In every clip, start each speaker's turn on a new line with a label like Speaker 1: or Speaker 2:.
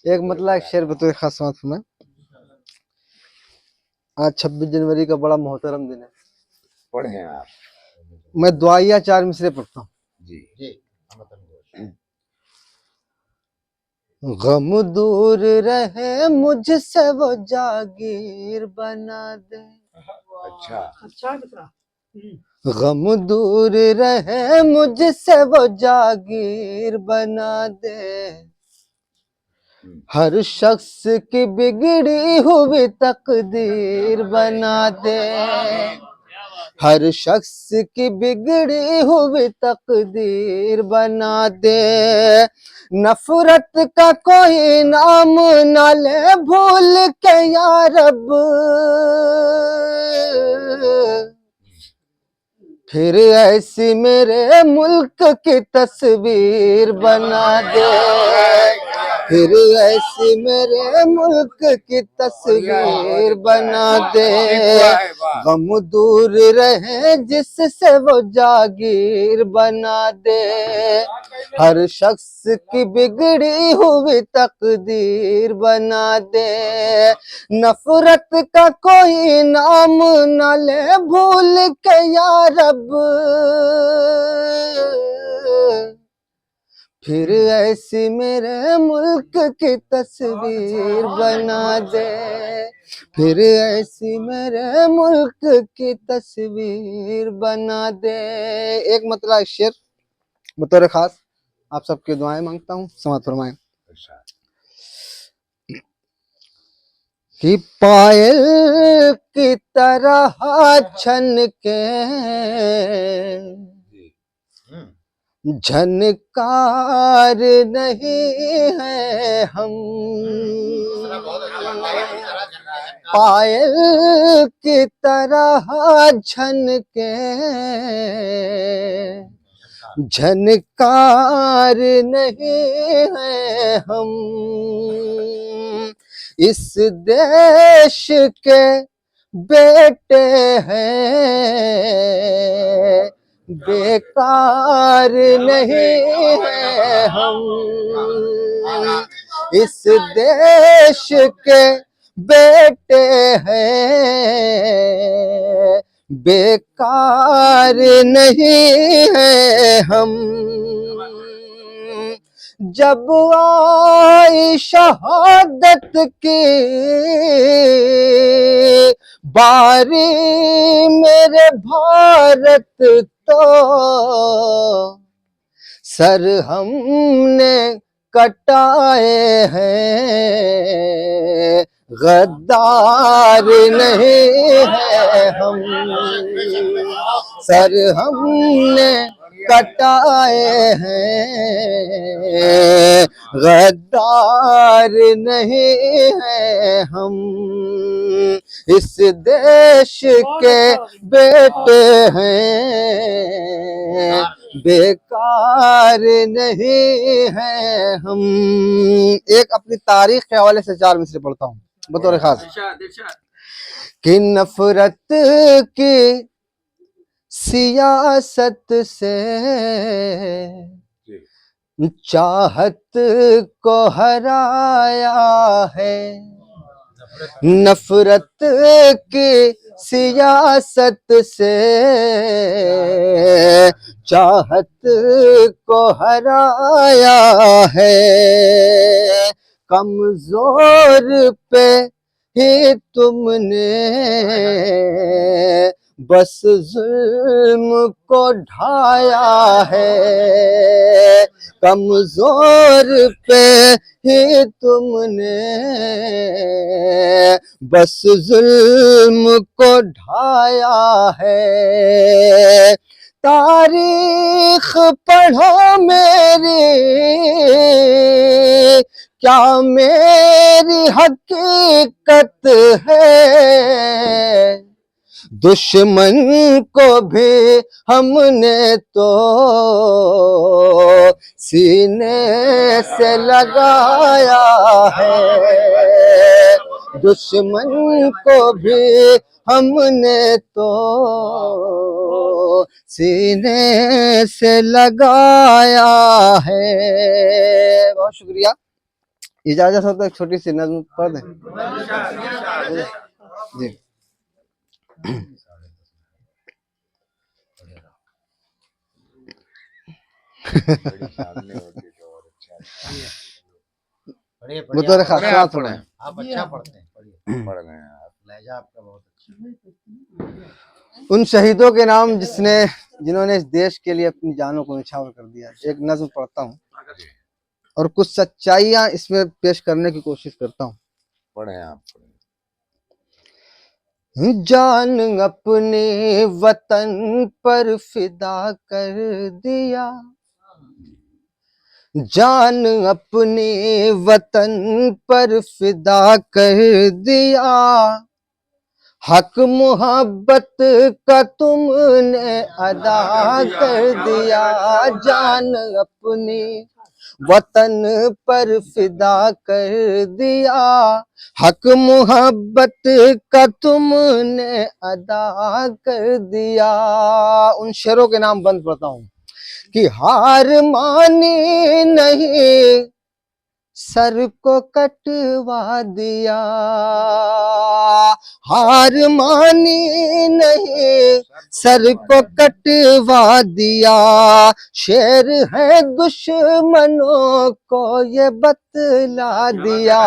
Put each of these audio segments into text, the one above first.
Speaker 1: एक मतलब एक शेर बतौर खास बात में, आज 26 जनवरी का बड़ा मोहतरम दिन है।
Speaker 2: पढ़े हैं आप?
Speaker 1: मैं दुआया 4 मिसरे पढ़ता हूँ।
Speaker 2: जी।
Speaker 1: गम दूर रहे मुझसे वो जागीर बना दे।
Speaker 2: अच्छा।
Speaker 1: गम दूर रहे मुझसे वो जागीर बना दे। हर शख्स की बिगड़ी हुई तकदीर बना दे। हर शख्स की बिगड़ी हुई तकदीर बना दे। नफरत का कोई नाम न ले भूल के या रब। फिर ऐसी मेरे मुल्क की तस्वीर बना दे। फिर ऐसी मेरे मुल्क की तस्वीर बना दे। गम दूर रहे जिससे वो जागीर बना दे। हर शख्स की बिगड़ी हुई तकदीर बना दे। नफरत का कोई नाम न ले भूल के या रब। फिर ऐसी मेरे मुल्क की तस्वीर बना दे। फिर ऐसी मेरे मुल्क की तस्वीर बना दे। एक मतलब शेर बतौर खास आप सबकी दुआएं मांगता हूँ, समाप्त फरमाएं। कि पायल की तरह छन के झनकार नहीं है हम। पायल की तरह झन के झनकार नहीं है हम। इस देश के बेटे हैं, बेकार नहीं है हम। इस देश के बेटे हैं, बेकार नहीं है हम। जब आई शहादत की बारी मेरे भारत तो सर हमने कटाए हैं, गद्दार नहीं है हम। सर हमने कटाए हैं, गद्दार नहीं है हम। इस देश के बेटे हैं, बेकार नहीं है हम। एक अपनी तारीख के हवाले से 4 मिसरे पढ़ता हूँ बतौर खास। कि नफरत की सियासत से चाहत को हराया है। नफरत की सियासत से चाहत को हराया है। कमजोर पे ही तुमने बस जुल्म को ढाया है। कमजोर पे ही तुमने बस जुल्म को ढाया है। तारीख पढ़ो मेरी, क्या मेरी हकीकत है। दुश्मन को भी हमने तो सीने से लगाया है। दुश्मन को भी हमने तो सीने से लगाया है। बहुत शुक्रिया। इजाजत हो तो एक छोटी सी नज्म पढ़ दें जी।
Speaker 2: बड़ी सामने होती तो और अच्छा लगता।
Speaker 3: पढ़िए
Speaker 1: बतौर खास
Speaker 2: पढ़े
Speaker 1: सुना
Speaker 2: आप
Speaker 1: थोड़ा।
Speaker 2: पढ़े
Speaker 3: आप अच्छा पढ़ते हैं, पढ़िए।
Speaker 2: पढ़ गए आप।
Speaker 3: लहजा आपका बहुत अच्छा।
Speaker 1: उन शहीदों के नाम जिन्होंने इस देश के लिए अपनी जानों को निछावर कर दिया। एक नज्म पढ़ता हूँ और कुछ सच्चाइयाँ इसमें पेश करने की कोशिश करता हूँ।
Speaker 2: पढ़े आप पढ़े।
Speaker 1: जान अपने वतन पर फिदा कर दिया, जान अपने वतन पर फिदा कर दिया, हक मोहब्बत का तुमने अदा कर दिया। जान अपने वतन पर फिदा कर दिया, हक मोहब्बत का तुमने अदा कर दिया। उन शेरों के नाम बंद पढ़ता हूँ कि हार मानी नहीं, सर को कटवा दिया, हार मानी नहीं, सर को कटवा दिया। शेर है दुश्मनों को ये बतला दिया,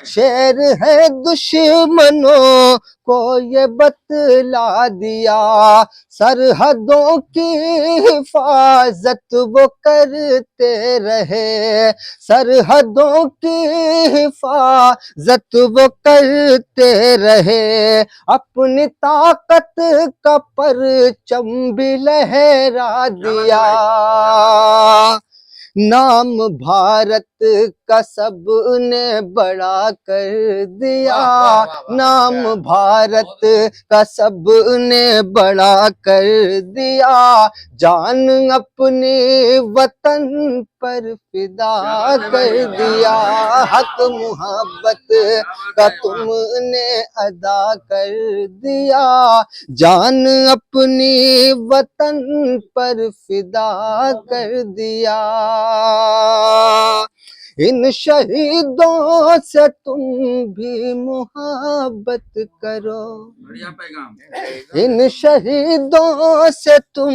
Speaker 1: शेर है दुश्मनों को ये बतला दिया। सरहदों की हिफाजत वो करते रहे, सरहदों की हिफाजत वो करते रहे। अपनी ताकत का परचम भी लहरा दिया, नाम भारत का सबने बड़ा कर दिया, नाम भारत का सबने बड़ा कर दिया। जान अपने वतन पर फिदा कर दिया, हक मोहब्बत का तुमने अदा कर दिया। जान अपने वतन पर फिदा कर दिया। इन शहीदों से तुम भी मोहब्बत करो, इन शहीदों से तुम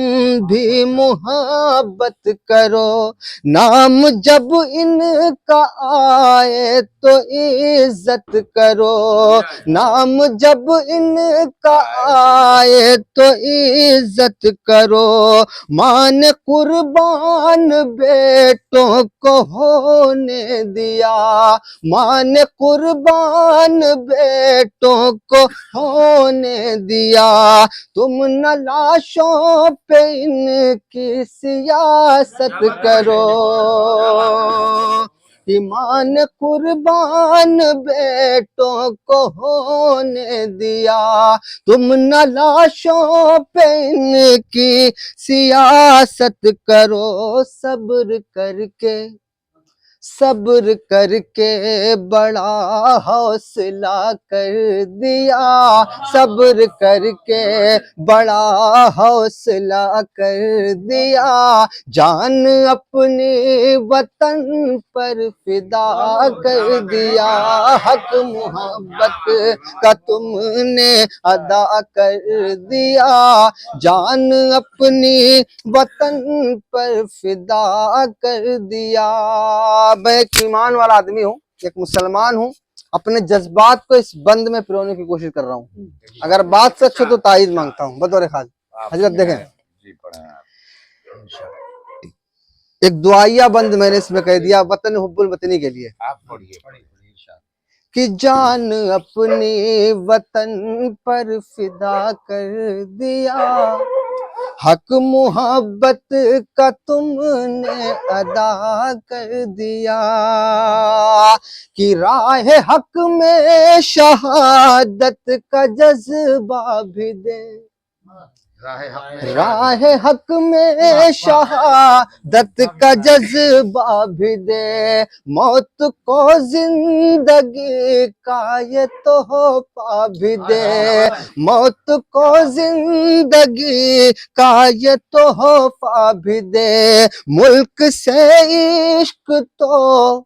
Speaker 1: भी मोहब्बत करो। नाम जब इनका आए तो इज्जत करो, नाम जब इनका आए तो इज्जत करो। मान कुर्बान बेटों को होने दिया, मान कुर्बान बेटों को होने दिया। तुम न लाशों पे इनकी सियासत करो, ईमान कुर्बान बेटों को होने दिया। तुम न लाशों पे इनकी सियासत करो, सब्र करके, सब्र करके बड़ा हौसला कर दिया, सब्र करके बड़ा हौसला कर दिया। जान अपने वतन पर फिदा कर दिया, हक मोहब्बत का तुमने अदा कर दिया। जान अपनी वतन पर फिदा कर दिया। मैं एक ईमान वाला आदमी हूँ, एक मुसलमान हूँ, अपने जज्बात को इस बंद में पिरोने की कोशिश कर रहा हूँ। अगर बात सच हो तो ताईद मांगता हूँ बतौर खास। हजरत देखें,
Speaker 2: जी पढ़े आप।
Speaker 1: एक दुआया बंद मैंने इसमें कह दिया वतन हुब्बुल वतनी के लिए
Speaker 2: आप पढ़िए
Speaker 1: कि जान अपने वतन पर फिदा कर दिया, हक मोहब्बत का तुमने अदा कर दिया। कि राह हक में शहादत का जज्बा भी दे, राह हक में शहादत का जज्बा भी दे। मौत को जिंदगी का ये तोहफा भी दे, मौत को जिंदगी का ये तोहफा भी दे। मुल्क से इश्क तो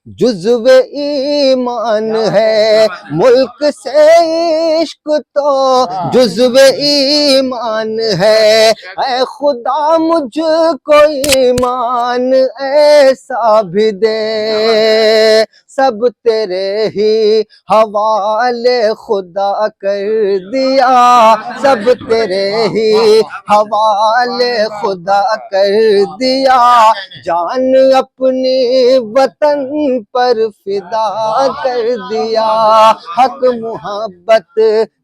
Speaker 1: जुज़्वे ईमान है मुल्क से इश्क तो जुज़्वे ईमान है। ऐ खुदा मुझको ईमान ऐसा भी दे, सब तेरे ही हवाले खुदा कर दिया, सब तेरे ही हवाले खुदा कर दिया। जान अपनी वतन पर फिदा कर दिया, हक मोहब्बत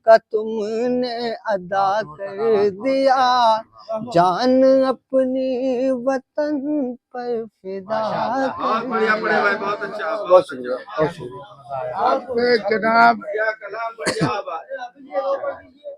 Speaker 1: का तुमने अदा कर दिया। जान अपनी वतन पर फिदा कर दिया। बहुत शुक्रिया, बहुत शुक्रिया।
Speaker 2: जनाब, क्या कलाम, बढ़िया बात।